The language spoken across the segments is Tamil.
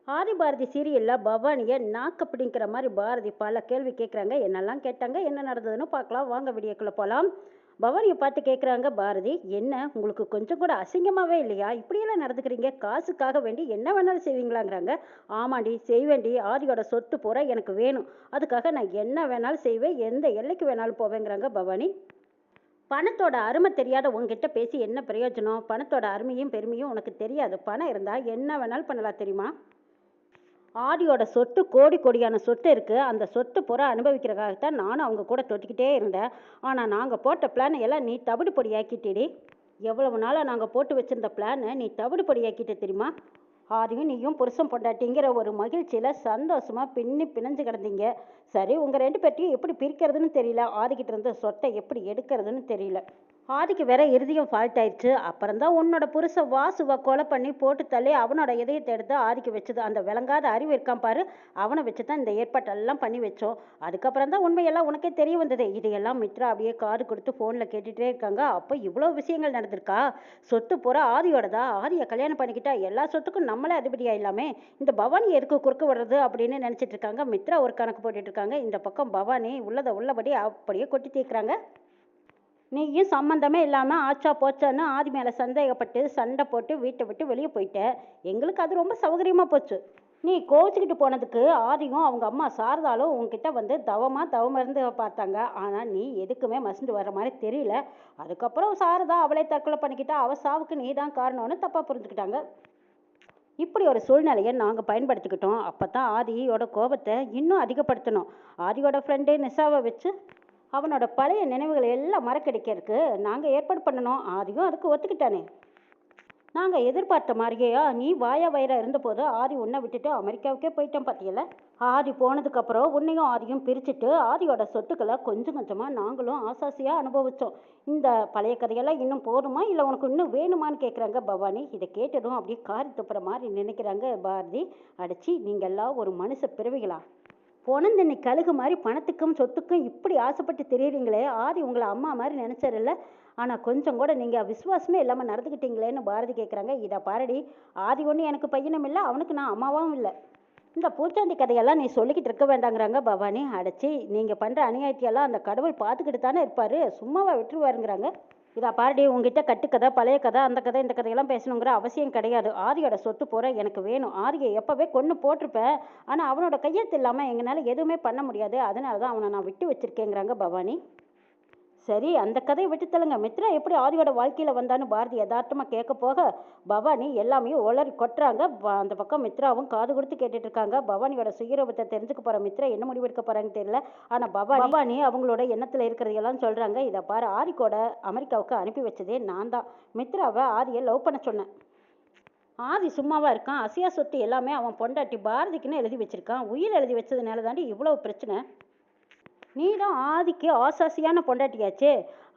ஆதி பாரதி சீரியல்ல பவானிய நாக்கு பிடிங்கிற மாதிரி பாரதி பல கேள்வி கேட்குறாங்க. என்னெல்லாம் கேட்டாங்க, என்ன நடந்ததுன்னு பார்க்கலாம். வாங்க வீடியோக்குள்ள போகலாம். பவானியை பார்த்து கேட்குறாங்க பாரதி, என்ன உங்களுக்கு கொஞ்சம் கூட அசிங்கமாவே இல்லையா? இப்படியெல்லாம் நடந்துக்கிறீங்க, காசுக்காக வேண்டி என்ன வேணாலும் செய்வீங்களாங்கிறாங்க. ஆமாண்டி செய்வேண்டி, ஆதியோட சொத்து பூரா எனக்கு வேணும், அதுக்காக நான் என்ன வேணாலும் செய்வேன், எந்த எல்லைக்கு வேணாலும் போவேங்கிறாங்க பவானி. பணத்தோட அருமை தெரியாத உங்ககிட்ட பேசி என்ன பிரயோஜனம்? பணத்தோட அருமையும் பெருமையும் உனக்கு தெரியாது. பணம் இருந்தா என்ன வேணாலும் பண்ணலாம் தெரியுமா? ஆதியோட சொத்து கோடி கோடியான சொத்து இருக்குது. அந்த சொத்து பூரா அனுபவிக்கிறதுக்காகத்தான் நானும் அவங்க கூட தொட்டிக்கிட்டே இருந்தேன். ஆனால் நாங்கள் போட்ட பிளானை எல்லாம் நீ தவிடு பொடியாக்கிட்டேடி. எவ்வளவு நாளாக நாங்கள் போட்டு வச்சிருந்த பிளானை நீ தவிடு பொடியாக்கிட்ட தெரியுமா? ஆதியும் நீயும் புருஷன் பொண்டாட்டிங்கிற ஒரு மகிழ்ச்சியில் சந்தோஷமாக பின்னி பிணைஞ்சு கிடந்தீங்க. சரி, உங்கள் ரெண்டு பேர்ட்டையும் எப்படி பிரிக்கிறதுன்னு தெரியல, ஆதிக்கிட்ட இருந்து சொத்தை எப்படி எடுக்கிறதுன்னு தெரியல. ஆதிக்கு வேற இறுதியும் ஃபால்ட் ஆயிடுச்சு. அப்புறம்தான் உன்னோட புருஷன் வாசுவை கொலை பண்ணி போட்டு தள்ளி அவனோட இதயத்தை எடுத்து ஆதிக்கு வச்சது. அந்த விளங்காத அறிவு இருக்கான் பாரு, அவனை வச்சு தான் இந்த ஏற்பாட்டெல்லாம் பண்ணி வச்சோம். அதுக்கப்புறம் தான் உண்மையெல்லாம் உனக்கே தெரிய வந்தது. இதையெல்லாம் மித்ரா அப்படியே காது கொடுத்து ஃபோனில் கேட்டுகிட்டே இருக்காங்க. அப்போ இவ்வளோ விஷயங்கள் நடந்திருக்கா? சொத்து பூரா ஆதியோடதா? ஆதியை கல்யாணம் பண்ணிக்கிட்டா எல்லா சொத்துக்கும் நம்மளே அதிபதி ஆயிடலாமே. இந்த பவானி எதுக்கு குறுக்க விடுறது அப்படின்னு நினச்சிட்டு இருக்காங்க. மித்ரா ஒரு கணக்கு போட்டுட்டு இருக்காங்க. இந்த பக்கம் பவானி உள்ளதை உள்ளபடி அப்படியே கொட்டி தீர்க்குறாங்க. நீயும் சம்மந்தமே இல்லாமல் ஆச்சா போச்சான்னு ஆதி மேலே சந்தேகப்பட்டு சண்டை போட்டு வீட்டை விட்டு வெளியே போயிட்ட. எங்களுக்கு அது ரொம்ப சௌகரியமாக போச்சு. நீ கோவிச்சுக்கிட்டு போனதுக்கு ஆதியும் அவங்க அம்மா சாரதாலும் உங்ககிட்ட வந்து தவம் இருந்து பார்த்தாங்க. ஆனால் நீ எதுக்குமே மசிந்து வர மாதிரி தெரியல. அதுக்கப்புறம் சாரதா அவளே தற்கொலை பண்ணிக்கிட்டா. அவள் சாவுக்கு நீ தான் காரணம்னு தப்பாக புரிஞ்சுக்கிட்டாங்க. இப்படி ஒரு சூழ்நிலையை நாங்கள் பயன்படுத்திக்கிட்டோம். அப்போ தான் ஆதியோட கோபத்தை இன்னும் அதிகப்படுத்தணும். ஆதியோட ஃப்ரெண்டு நிஷாவை வச்சு அவனோட பழைய நினைவுகளை எல்லாம் மறக்கடிக்கிறதுக்கு நாங்கள் ஏற்பாடு பண்ணணும். ஆதியும் அதுக்கு ஒத்துக்கிட்டானே. நாங்கள் எதிர்பார்த்த மாதிரியா நீ வாயா வயிறா இருந்தபோது ஆதி உன்னை விட்டுட்டு அமெரிக்காவுக்கே போயிட்டோம் பார்த்தியல. ஆதி போனதுக்கப்புறம் உன்னையும் ஆதியும் பிரிச்சுட்டு ஆதியோட சொத்துக்களை கொஞ்சம் கொஞ்சமாக நாங்களும் ஆசாசியாக அனுபவித்தோம். இந்த பழைய கதையெல்லாம் இன்னும் போதுமா, இல்லை உனக்கு இன்னும் வேணுமான்னு கேட்குறாங்க பவானி. இதை கேட்டதும் அப்படியே காரி துப்புற மாதிரி நினைக்கிறாங்க பாரதி. அடிச்சு, நீங்கள்லாம் ஒரு மனுஷ பிறவிகளா? பொணந்தண்ணி கழுகு மாதிரி பணத்துக்கும் சொத்துக்கும் இப்படி ஆசைப்பட்டு தெரியுறீங்களே. ஆதி உங்களை அம்மா மாதிரி நினச்சாரில்ல. ஆனால் கொஞ்சம் கூட நீங்கள் விசுவாசமே இல்லாமல் நடந்துக்கிட்டீங்களேன்னு பாரதி கேட்குறாங்க. இதை பாரடி, ஆதி ஒன்று எனக்கு பையனும் இல்லை, அவனுக்கு நான் அம்மாவும் இல்லை. இந்த பூச்சாண்டி கதையெல்லாம் நீ சொல்லிக்கிட்டு இருக்க வேண்டாங்கிறாங்க பவானி. அடைச்சி, நீங்கள் பண்ணுற அநியாயத்தையெல்லாம் அந்த கடவுள் பார்த்துக்கிட்டு தானே இருப்பார், சும்மாவா விட்டுருவாருங்கிறாங்க. இதா பாரடி, உங்ககிட்ட கட்டுக்கதை பழைய கதை அந்த கதை இந்த கதையெல்லாம் பேசணுங்கிற அவசியம் கிடையாது. ஆதியோட சொத்து போகிற எனக்கு வேணும். ஆதியை எப்போவே கொன்று போட்டிருப்பேன். ஆனால் அவனோட கையெழுத்து இல்லாமல் எங்களால் எதுவுமே பண்ண முடியாது. அதனால தான் அவனை நான் விட்டு வச்சிருக்கேங்கிறாங்க பவானி. சரி, அந்த கதையை விட்டு தள்ளுங்க. மித்ரா எப்படி ஆதியோட வாழ்க்கையில் வந்தான்னு பாரதி யதார்த்தமாக கேட்க போக பவானி எல்லாமே உளறி கொட்டுறாங்க. அந்த பக்கம் மித்ராவும் காது கொடுத்து கேட்டுட்டு இருக்காங்க. பவானியோட சுயரூபத்தை தெரிஞ்சுக்க போகிற மித்ரா என்ன முடிவெடுக்க போகிறாங்கன்னு தெரியல. ஆனால் பவானி அவங்களோட எண்ணத்தில் இருக்கிறதையெல்லாம் சொல்கிறாங்க. இதை பாரு, ஆதிக்கோட அமெரிக்காவுக்கு அனுப்பி வச்சதே நான் தான். மித்ராவை ஆதியை லவ் பண்ண சொன்னேன். ஆதி சும்மாவா இருக்கான்? அசியா சொத்து எல்லாமே அவன் பொண்டாட்டி பாரதிக்குன்னு எழுதி வச்சிருக்கான். உயிர் எழுதி வச்சதுனால தாண்டி இவ்வளோ பிரச்சனை. நீ தான் ஆதிக்கு ஆசாசியான பொண்டாட்டியாச்சே.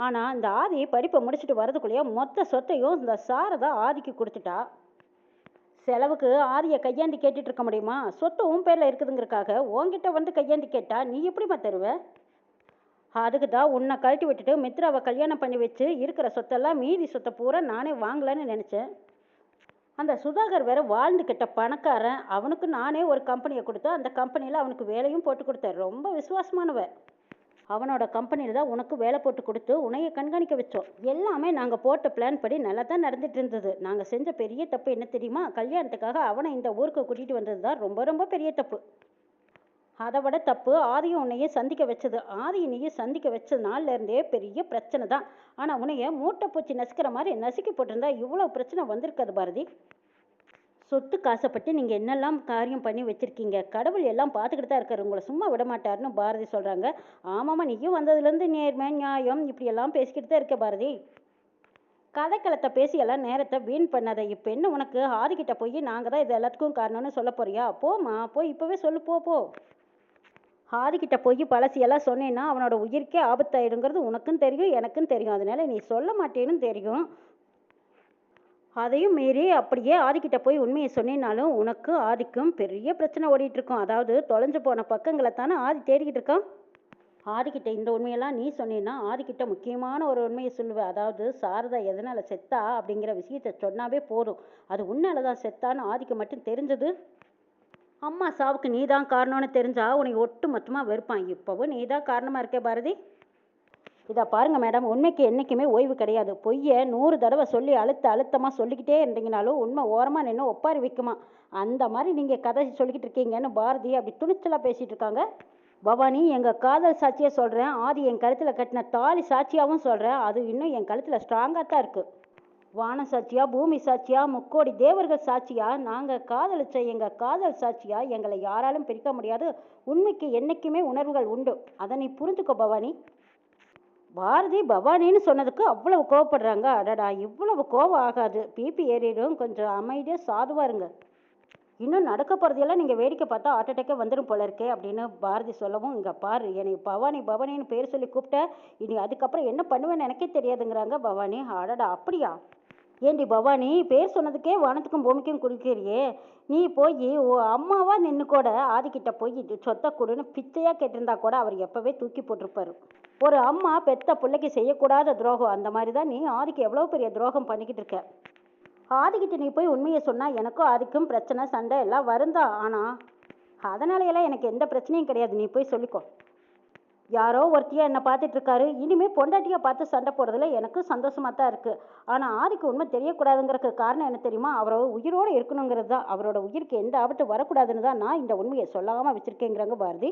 ஆனால் இந்த ஆதி படிப்பை முடிச்சுட்டு வரதுக்குள்ளேயே மொத்த சொத்தையும் இந்த சாரதா ஆதிக்கு கொடுத்துட்டா. செலவுக்கு ஆதியை கையாண்டி கேட்டுட்டு இருக்க முடியுமா? சொத்து உன் பேரில் இருக்குதுங்கிறக்காக உன்கிட்ட வந்து கையாண்டி கேட்டா நீ எப்படிமா தருவ? அதுக்கு தான் உன்னை கழட்டி விட்டுட்டு மித்ராவை கல்யாணம் பண்ணி வச்சு இருக்கிற சொத்தெல்லாம் மீதி சொத்தை பூரா நானே வாங்கலான்னு நினச்சேன். அந்த சுதாகர் வேற வாழ்ந்துக்கிட்ட பணக்காரன். அவனுக்கு நானே ஒரு கம்பெனியை கொடுத்து அந்த கம்பெனியில் அவனுக்கு வேலையும் போட்டு கொடுத்தேன். ரொம்ப விசுவாசமானவ. அவனோட கம்பெனியில் தான் உனக்கு வேலை போட்டு கொடுத்து உன்னைய கண்காணிக்க வச்சோம். எல்லாமே நாங்கள் போட்ட பிளான் படி நல்லா தான் நடந்துட்டு இருந்தது. நாங்கள் செஞ்ச பெரிய தப்பு என்ன தெரியுமா? கல்யாணத்துக்காக அவனை இந்த ஊருக்கு கூட்டிகிட்டு வந்தது தான் ரொம்ப ரொம்ப பெரிய தப்பு. அதை விட தப்பு ஆதியும் உன்னையே சந்திக்க வச்சது. ஆதியை நீயே சந்திக்க வச்ச நாள்லேருந்தே பெரிய பிரச்சனை தான். ஆனால் உன்னைய மூட்டை பூச்சி நசுக்கிற மாதிரி நசுக்கி போட்டிருந்தா இவ்வளோ பிரச்சனை வந்திருக்காது பாரதி. சொத்து காசைப்பட்டு நீங்கள் என்னெல்லாம் காரியம் பண்ணி வச்சுருக்கீங்க. கடவுள் எல்லாம் பார்த்துக்கிட்டு தான் இருக்காரு, உங்களை சும்மா விட மாட்டாருன்னு பாரதி சொல்கிறாங்க. ஆமாம்மா, நீயும் வந்ததுலேருந்து நேர்மை நியாயம் இப்படியெல்லாம் பேசிக்கிட்டு தான் இருக்க பாரதி. கதைக்களத்தை பேசியெல்லாம் நேரத்தை வீண் பண்ணாத. இப்போ என்ன உனக்கு ஆதிக்கிட்ட போய் நாங்கள் தான் இது எல்லாத்துக்கும் காரணம்னு சொல்ல போறியா? போம்மா, போய் இப்போவே சொல்லு. போ. ஆதிக்கிட்ட போய் பழசியெல்லாம் சொன்னேன்னா அவனோட உயிருக்கே ஆபத்தாயிடுங்கிறது உனக்கும் தெரியும், எனக்கும் தெரியும். அதனால நீ சொல்ல மாட்டேன்னு தெரியும். அதையும் மீறி அப்படியே ஆதிக்கிட்ட போய் உண்மையை சொன்னேனாலும் உனக்கு ஆதிக்கும் பெரிய பிரச்சனை ஓடிட்டு இருக்கும். அதாவது தொலைஞ்சு போன பக்கங்களை தானே ஆதி தேடிக்கிட்டு இருக்கான். ஆதிக்கிட்ட இந்த உண்மையெல்லாம் நீ சொன்னீன்னா ஆதிக்கிட்ட முக்கியமான ஒரு உண்மையை சொல்லுவேன். அதாவது சாரதா எதனால் செத்தா அப்படிங்கிற விஷயத்த சொன்னாவே போதும். அது உன்னால தான் செத்தான்னு ஆதிக்கு மட்டும் தெரிஞ்சது. அம்மா சாவுக்கு நீ தான் காரணம்னு தெரிஞ்சா உன்னை ஒட்டு மொத்தமாக வெறுப்பான். இப்போவும் நீ தான் காரணமாக இருக்கே பாரதி. இதை பாருங்க மேடம், உண்மைக்கு என்றைக்குமே ஓய்வு கிடையாது. பொய்யை 100 தடவை சொல்லி அழுத்தமாக சொல்லிக்கிட்டே இருந்தீங்கனாலும் உண்மை ஓரமாக நின்று ஒப்பாரி வைக்குமா. அந்த மாதிரி நீங்கள் கதை சொல்லிக்கிட்டு இருக்கீங்கன்னு பாரதி அப்படி துணிச்சலாக பேசிகிட்டு இருக்காங்க. பவானி, எங்கள் காதல் சாட்சியை சொல்கிறேன், ஆதி என் கழுத்தில் கட்டின தாலி சாட்சியாகவும் சொல்கிறேன். அது இன்னும் என் கழுத்தில் ஸ்ட்ராங்காக தான் இருக்குது. வான சாட்சியா, பூமி சாட்சியா, முக்கோடி தேவர்கள் சாட்சியா, நாங்கள் காதலிச்ச எங்கள் காதல் சாட்சியா, எங்களை யாராலும் பிரிக்க முடியாது. உண்மைக்கு என்றைக்குமே உணர்வுகள் உண்டு. அதை நீ புரிஞ்சுக்கோ பவானி. பாரதி பவானின்னு சொன்னதுக்கு அவ்வளவு கோவப்படுறாங்க. அடடா, இவ்வளவு கோவம் ஆகாது, பிபி ஏறிடும், கொஞ்சம் அமைதியாக சாதுவாக இருங்க. இன்னும் நடக்க போகிறதையெல்லாம் நீங்கள் வேடிக்கை பார்த்தா ஹார்ட் அட்டாக்கே வந்துடும் போல இருக்கே அப்படின்னு பாரதி சொல்லவும், இங்கே பாரு, என்னை பவானி பவானின்னு பேர் சொல்லி கூப்பிட்ட, இனி அதுக்கப்புறம் என்ன பண்ணுவேன்னு எனக்கே தெரியாதுங்கிறாங்க பவானி. அடடா, அப்படியா? ஏண்டி பவானி, பேர் சொன்னதுக்கே வானத்துக்கும் பூமிக்கும் குடிக்கிறியே, நீ போய் அம்மாவா நின்று கூட ஆதிக்கிட்ட போய் சொத்தை கொடுன்னு பிச்சையாக கேட்டிருந்தா கூட அவர் எப்போவே தூக்கி போட்டிருப்பாரு. ஒரு அம்மா பெத்த பிள்ளைக்கு செய்யக்கூடாத துரோகம், அந்த மாதிரி தான் நீ ஆதிக்கு எவ்வளோ பெரிய துரோகம் பண்ணிக்கிட்டு இருக்க. ஆதிக்கிட்ட நீ போய் உண்மையை சொன்னால் எனக்கும் ஆதிக்கும் பிரச்சனை சண்டை எல்லாம் வருந்தான். ஆனால் அதனாலையெல்லாம் எனக்கு எந்த பிரச்சனையும் கிடையாது, நீ போய் சொல்லிக்கோ. யாரோ ஒருத்தியா என்னை பார்த்துட்டு இருக்காரு, இனிமேல் பொண்டாட்டியாக பார்த்து சண்டை போடுறதுல எனக்கும் சந்தோஷமாக தான் இருக்குது. ஆனால் ஆதிக்கு உண்மை தெரியக்கூடாதுங்கிறதுக்கு காரணம் என்ன தெரியுமா? அவரோட உயிரோடு இருக்கணுங்கிறது தான். அவரோட உயிருக்கு எந்த ஆபத்து வரக்கூடாதுன்னு தான் நான் இந்த உண்மையை சொல்லாமல் வச்சுருக்கேங்கிறாங்க பாரதி.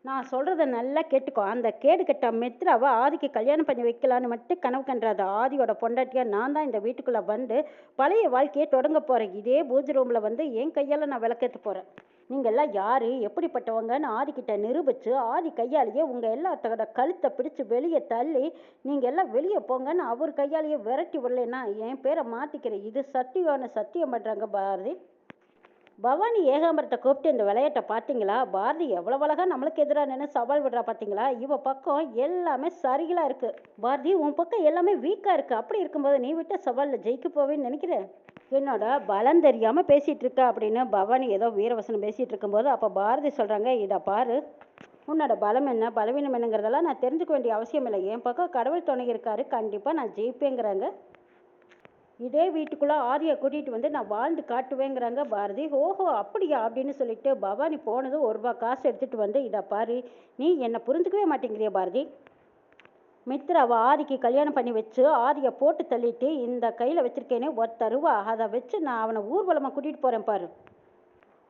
நான் சொல்கிறத நல்லா கேட்டுக்கோ. அந்த கேடு கட்ட மித்ராவை ஆதிக்கு கல்யாணம் பண்ணி வைக்கலான்னு மட்டும் கனவு கண்டாத. ஆதியோட பொண்டாட்டியாக நான் தான் இந்த வீட்டுக்குள்ளே வந்து பழைய வாழ்க்கையை தொடங்க போகிறேன். இதே பூஜை ரூமில் வந்து என் கையால் நான் விளக்கேற்ற போகிறேன். நீங்கள்லாம் யார், எப்படிப்பட்டவங்கன்னு ஆதிக்கிட்ட நிரூபித்து ஆதி கையாலேயே உங்கள் எல்லாத்தோட கழுத்தை பிடிச்சி வெளியே தள்ளி நீங்கள் எல்லாம் வெளியே போங்கன்னு அவர் கையாலேயே விரட்டி விடலைன்னா என் பேரை மாற்றிக்கிறேன். இது சத்தியம்னு சத்தியம் பண்ணுறாங்க பாரதி. பவானி ஏகாம்பரத்தை கூப்பிட்டு இந்த விளையாட்டை பார்த்தீங்களா? பாரதி எவ்வளோ அழகா நம்மளுக்கு எதிராக நின்று சவால் விடுறா பார்த்தீங்களா? இவ பக்கம் எல்லாமே சரிகளாக இருக்குது. பாரதி, உன் பக்கம் எல்லாமே வீக்காக இருக்குது. அப்படி இருக்கும்போது நீ விட்ட சவாலில் ஜெயிக்க போவேன்னு நினைக்கிறேன். என்னோட பலம் தெரியாமல் பேசிகிட்டு இருக்க அப்படின்னு பவானி ஏதோ வீரவசனம் பேசிகிட்டு இருக்கும்போது அப்போ பாரதி சொல்கிறாங்க, இதை பாரு, உன்னோட பலம் என்ன பலவீனம் என்னங்கிறதெல்லாம் நான் தெரிஞ்சுக்க வேண்டிய அவசியம் இல்லை. என் பக்கம் கடவுள் துணை இருக்காரு, கண்டிப்பாக நான் ஜெயிப்பேங்கிறாங்க. இதே வீட்டுக்குள்ளே ஆதியை கூட்டிகிட்டு வந்து நான் வாழ்ந்து காட்டுவேங்கிறாங்க பாரதி. ஓஹோ, அப்படியா அப்படின்னு சொல்லிட்டு பவானி போனதும் 1 ரூபா காசு எடுத்துகிட்டு வந்து, இதை பாரு, நீ என்னை புரிஞ்சுக்கவே மாட்டேங்கிறிய பாரதி. மித்ராவை ஆதிக்கு கல்யாணம் பண்ணி வச்சு ஆதியை போட்டு தள்ளிட்டு இந்த கையில் வச்சுருக்கேனே 1 ரூபா, அதை வச்சு நான் அவனை ஊர்வலமாக கூட்டிகிட்டு போகிறேன் பாரு.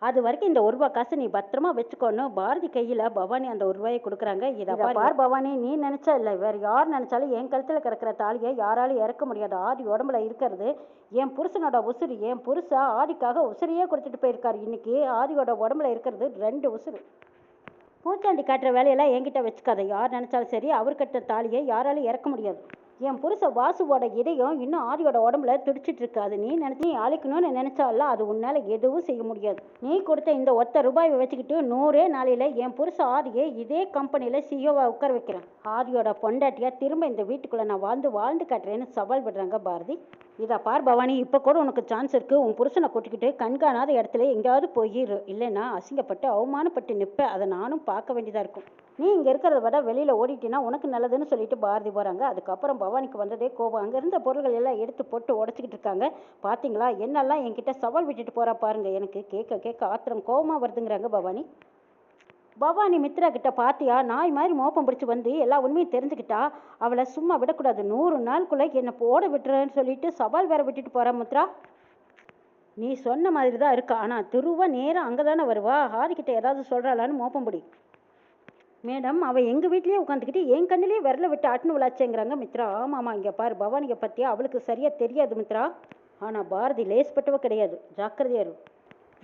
அது வரைக்கும் இந்த 1 ரூபா காசு நீ பத்திரமா வச்சுக்கோன்னு பாரதி கையில் பவானி அந்த 1 ரூபாயை கொடுக்குறாங்க. இதை பார் பவானி, நீ நினச்சா இல்லை, வேறு யார் நினச்சாலும் என் கழுத்தில் கிடக்கிற தாலியை யாராலும் இறக்க முடியாது. ஆதி உடம்புல இருக்கிறது என் புருஷனோட உசுறு. என் புருஷன் ஆதிக்காக உசுரையே கொடுத்துட்டு போயிருக்காரு. இன்னைக்கு ஆதியோட உடம்புல இருக்கிறது 2 உசுறு. பூச்சாண்டி காட்டுற வேலையெல்லாம் என்கிட்ட வச்சுக்காத. யார் நினச்சாலும் சரி, அவர் கட்ட தாலியை யாராலும் இறக்க முடியாது. என் புருஷன் வாசுவோட இதயம் இன்னும் ஆதியோட உடம்புல துடிச்சிட்டு இருக்கு. அது நீ அழிக்கணும்னு நினைச்சால அது உன்னால எதுவும் செய்ய முடியாது. நீ கொடுத்த இந்த 1 ரூபாயை வச்சுக்கிட்டு 100 நாளையில என் புருஷன் ஆதியை இதே கம்பெனியில் சிஓவா உட்கார வைக்கிறேன். ஆதியோட பொண்டாட்டியா திரும்ப இந்த வீட்டுக்குள்ள நான் வாழ்ந்து காட்டுறேன்னு சவால் விடுறாங்க பாரதி. இதை பார் பவானி, இப்போ கூட உனக்கு சான்ஸ் இருக்குது. உன் புருஷனை கூட்டிக்கிட்டு கண்காணாத இடத்துல எங்கேயாவது போயிரு, இல்லைன்னா அசிங்கப்பட்டு அவமானப்பட்டு நிற்ப. அதை நானும் பார்க்க வேண்டியதாக இருக்கும். நீ இங்கே இருக்கிறத விட வெளியில் ஓடிட்டினா உனக்கு நல்லதுன்னு சொல்லிட்டு பாரதி போகிறாங்க. அதுக்கப்புறம் பவானிக்கு வந்ததே கோபம். அங்கே இருந்த பொருள்கள் எல்லாம் எடுத்து போட்டு உடச்சிக்கிட்டு இருக்காங்க. பார்த்தீங்களா, என்னெல்லாம் என்கிட்ட சவால் விட்டுட்டு போகிறா பாருங்க. எனக்கு கேட்க ஆத்திரம் கோபமாக வருதுங்கிறாங்க பவானி. பவானி மித்ரா கிட்ட பாத்தியா, நாய் மாதிரி மோப்பம் பிடிச்சி வந்து எல்லா உண்மையும் தெரிஞ்சுக்கிட்டா அவளை சும்மா விடக்கூடாது. 100 நாளுக்குள்ளே என்னை போட விட்டுறேன்னு சொல்லிட்டு சவால் வேற விட்டுட்டு போகிறா மித்ரா. நீ சொன்ன மாதிரி தான் இருக்கா, ஆனால் திருவா நேரம் அங்கே தானே வருவா. ஹாரிக்கிட்ட ஏதாவது சொல்கிறாளான்னு மோப்பம் பிடி. மேடம், அவள் எங்கள் வீட்லேயே உட்காந்துக்கிட்டு என் கண்ணிலேயே விரல விட்டு ஆட்டுன்னு விளாச்சேங்கிறாங்க மித்ரா. ஆமாம்மா, இங்கே பாரு, பவானியை பற்றியா அவளுக்கு சரியாக தெரியாது மித்ரா. ஆனால் பாரதி லேஸ்பட்டவ கிடையாது, ஜாக்கிரதையா இரு.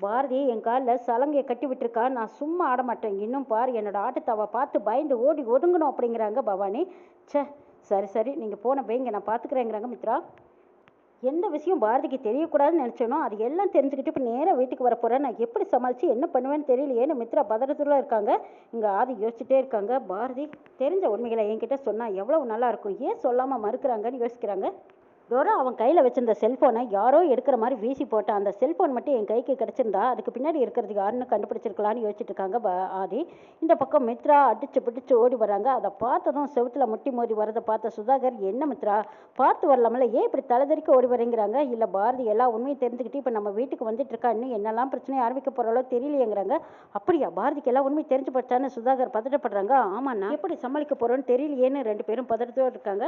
பாரதி என் காலில் சலங்கையை கட்டி விட்டுருக்கா, நான் சும்மா ஆட மாட்டேன். இன்னும் பாரு, என்னோட ஆட்டத்தை அவள் பார்த்து பயந்து ஓடி ஒதுங்கணும் அப்படிங்கிறாங்க பவானி. சரி நீங்கள் போன வைங்க, நான் பார்த்துக்கிறேங்கிறாங்க மித்ரா. எந்த விஷயம் பாரதிக்கு தெரியக்கூடாதுன்னு நினச்சேனோ அது எல்லாம் தெரிஞ்சுக்கிட்டு இப்போ நேராக வீட்டுக்கு வர போகிறேன். நான் எப்படி சமாளித்து என்ன பண்ணுவேன்னு தெரியலையேன்னு மித்ரா பதறத்துல இருக்காங்க. இங்கே ஆதி யோசிச்சுட்டே இருக்காங்க. பாரதி தெரிஞ்ச உண்மைகளை என்கிட்ட சொன்னால் எவ்வளவு நல்லா இருக்கும், ஏன் சொல்லாமல் மறுக்கிறாங்கன்னு யோசிக்கிறாங்க. வெறும் அவன் கையில் வச்சிருந்த செல்ஃபோனை யாரோ எடுக்கிற மாதிரி வீசி போட்டான். அந்த செல்ஃபோன் மட்டும் என் கைக்கு கிடச்சிருந்தா அதுக்கு பின்னாடி இருக்கிறது யாருன்னு கண்டுபிடிச்சிருக்கலான்னு யோசிச்சுட்டு இருக்காங்க ஆதி. இந்த பக்கம் மித்ரா அடிச்சு பிடிச்சு ஓடி வராங்க. அதை பார்த்ததும் செவுத்துல முட்டி மோதி வரதை பார்த்த சுதாகர், என்ன மித்ரா பார்த்து வரலாமல, ஏன் இப்படி தலைதறிக்க ஓடி வரேங்கிறாங்க. இல்லை பாரதி எல்லா உண்மையும் தெரிஞ்சுக்கிட்டு இப்போ நம்ம வீட்டுக்கு வந்துட்டு இருக்கா, இன்னும் என்னெல்லாம் பிரச்சனையை ஆரம்பிக்க போகிறாலோ தெரியலையேங்கிறாங்க. அப்படியா, பாரதிக்கு எல்லாம் உண்மையும் தெரிஞ்சு போச்சான்னு சுதாகர் பதட்டப்படுறாங்க. ஆமாண்ணா, எப்படி சமாளிக்க போகிறோன்னு தெரியலையேன்னு 2 பேரும் பதட்டத்தோடு இருக்காங்க.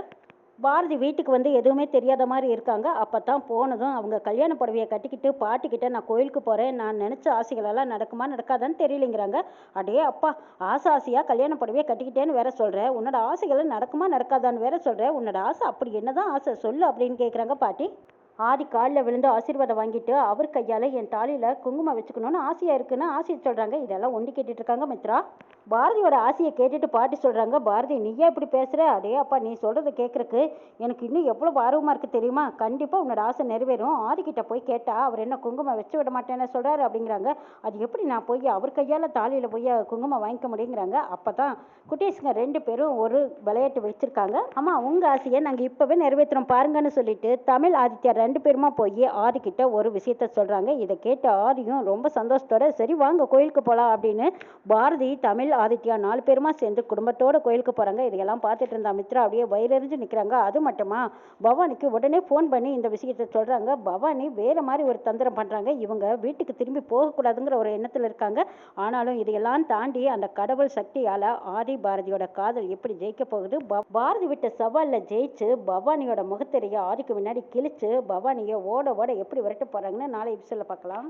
பாரதி வீட்டுக்கு வந்து எதுவுமே தெரியாத மாதிரி இருக்காங்க. அப்போ தான் போனதும் அவங்க கல்யாண புடவையை கட்டிக்கிட்டு பாட்டிக்கிட்ட, நான் கோயிலுக்கு போகிறேன், நான் நினச்ச ஆசைகளெல்லாம் நடக்குமா நடக்காதான்னு தெரியலைங்கிறாங்க. அடே அப்பா, ஆசையாக கல்யாண புடவையை கட்டிக்கிட்டேன்னு வேற சொல்கிறேன், உன்னோட ஆசைகள் நடக்குமா நடக்காதான்னு வேற சொல்கிறேன், உன்னோட ஆசை அப்படி என்னதான் ஆசை சொல்லு அப்படின்னு கேட்குறாங்க பாட்டி. ஆதி காலில் விழுந்து ஆசீர்வாதம் வாங்கிட்டு அவர் கையால் என் தாலியில் குங்குமம் வச்சுக்கணும்னு ஆசையாக இருக்குன்னு ஆசையை சொல்கிறாங்க. இதெல்லாம் ஒண்டி கேட்டுட்டு இருக்காங்க மித்ரா. பாரதியோட ஆசையை கேட்டுட்டு பாட்டி சொல்கிறாங்க, பாரதி நீயா இப்படி பேசுகிற, அடே அப்பா நீ சொல்கிறத கேட்குறக்கு எனக்கு இன்னும் எவ்வளோ ஆர்வமாக இருக்குது தெரியுமா, கண்டிப்பாக உன்னோட ஆசை நிறைவேறும். ஆதிக்கிட்ட போய் கேட்டால் அவர் என்ன குங்குமம் வச்சு விட மாட்டேன்னு சொல்கிறாரு அப்படிங்கிறாங்க. அது எப்படி நான் போய் அவர் கையால் தாலியில் போய் குங்குமம் வாங்கிக்க முடியுங்கிறாங்க. அப்போ தான் குட்டீஸுங்க 2 பேரும் ஒரு விளையாட்டு வச்சுருக்காங்க. ஆமாம், உங்கள் ஆசையை நாங்கள் இப்போவே நிறைவேற்றுறோம் பாருங்கன்னு சொல்லிட்டு தமிழ் ஆதித்யா 2 பேருமா போய் ஆதிக்கிட்ட ஒரு விஷயத்த சொல்கிறாங்க. இதை கேட்ட ஆதியும் ரொம்ப சந்தோஷத்தோட, சரி வாங்க கோயிலுக்கு போகலாம் அப்படின்னு பாரதி தமிழ் ஆதித்யா 4 பேருமா சேர்ந்து குடும்பத்தோட கோயிலுக்கு போகிறாங்க. இதையெல்லாம் பார்த்துட்டு இருந்தா மித்ரா அப்படியே வயிறறிஞ்சு நிற்கிறாங்க. அது மட்டுமா, பவானிக்கு உடனே ஃபோன் பண்ணி இந்த விஷயத்த சொல்கிறாங்க. பவானி வேறு மாதிரி ஒரு தந்திரம் பண்ணுறாங்க. இவங்க வீட்டுக்கு திரும்பி போகக்கூடாதுங்கிற ஒரு எண்ணத்தில் இருக்காங்க. ஆனாலும் இதையெல்லாம் தாண்டி அந்த கடவுள் சக்தியால் ஆதி பாரதியோட காதல் எப்படி ஜெயிக்க போகுது, பாரதி விட்ட சவாலில் ஜெயிச்சு பவானியோட முகத்தெரிய ஆதிக்கு முன்னாடி கிழிச்சு பவானியை ஓட ஓட எப்படி விரட்ட போகிறாங்கன்னு நாளை எபிசோடில் பார்க்கலாம்.